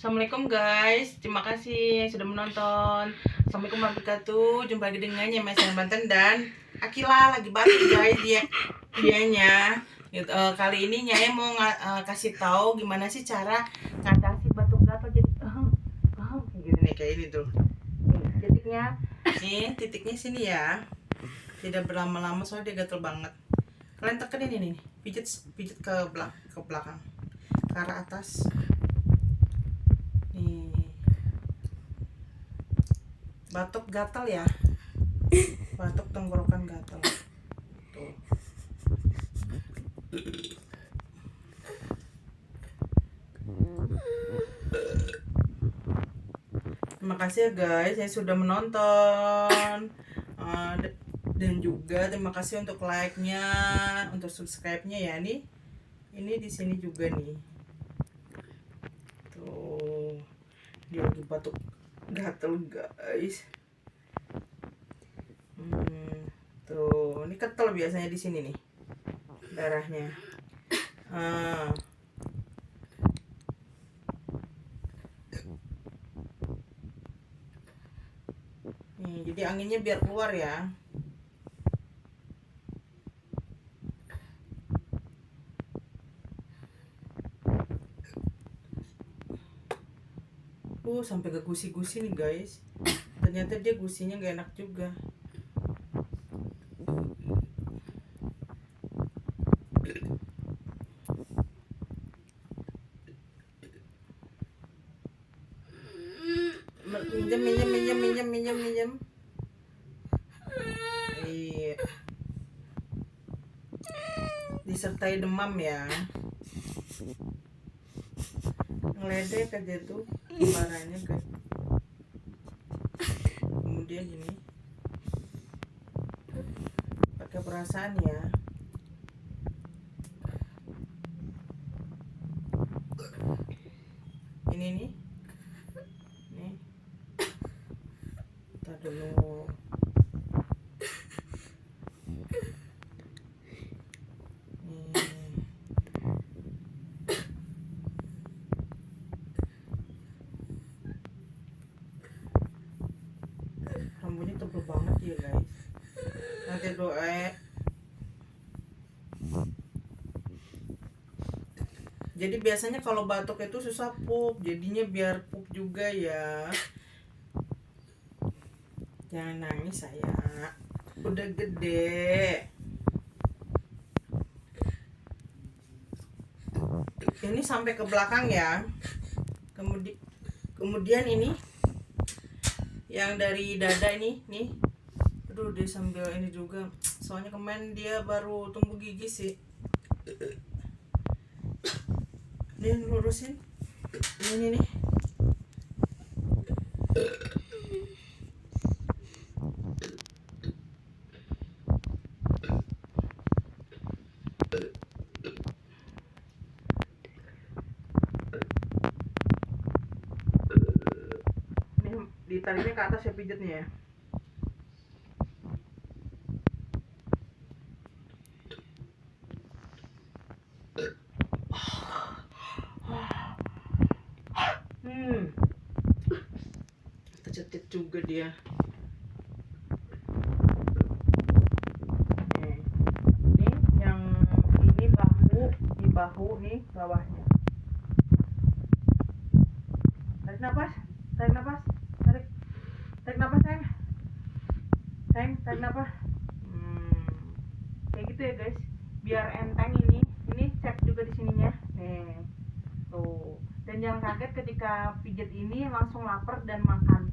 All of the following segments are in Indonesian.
Assalamualaikum guys, terima kasih yang sudah menonton. Assalamualaikum warahmatullahi wabarakatuh. Jumpa lagi dengan Nyamai Sayang Banten dan Akila lagi batuk guys dianya. Gitu, kali ini Nyai mau kasih tahu gimana sih cara ngatasi batuk gatal jadi kayak gini nih, kayak ini tuh. Titiknya sini ya. Tidak berlama-lama soalnya dia gatal banget. Kalian tekan ini nih, pijit ke belakang, ke arah atas. Nih, batuk gatal ya, batuk tenggorokan gatal tuh. Terima kasih ya guys yang sudah menonton, dan juga terima kasih untuk like-nya, untuk subscribe-nya ya. Ini di sini juga nih tuh, dia lagi batuk gatal guys. Tuh, ini kental biasanya di sini nih darahnya. Nih, jadi anginnya biar keluar ya. Sampai ke gusi-gusi nih guys. Ternyata dia gusinya gak enak juga. Minjem. Iya. Disertai demam ya. Ngeledek aja tuh kembarannya guys. Kemudian ini pakai perasaan ya. Ini nih kita dulu. Rambutnya tebel banget ya guys. Nanti doa. Jadi biasanya kalau batuk itu susah pup, jadinya biar pup juga ya. Jangan nangis sayang, udah gede. Ini sampai ke belakang ya. Kemudian ini yang dari dada ini nih. Aduh, dia sambil ini juga. Soalnya kemarin dia baru tumbuh gigi sih. Dia lurusin. Ini nih. Ini ditariknya ke atas ya pijatnya ya. Kecetit juga dia. Ini yang ini bahu nih bawahnya. Tarik napas, tarik napas, tarik napas sayang, tarik napas. Kayak gitu ya guys, biar enteng ini cek juga di sininya. Nih, tuh. Dan jangan kaget ketika pijat ini langsung lapar dan makan.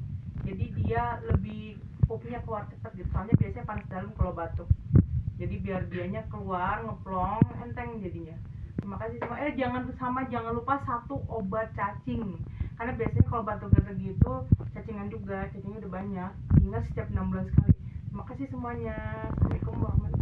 Jadi dia lebih pupnya keluar cepat gitu. Soalnya biasanya panas dalam kalau batuk. Jadi biar dianya keluar ngeplong, enteng jadinya. Terima kasih semua. Jangan lupa satu obat cacing. Karena biasanya kalau batuk gatal gitu, cacingnya udah banyak. Ingat setiap 6 bulan sekali. Terima kasih semuanya. Assalamualaikum warahmatullahi wabarakatuh.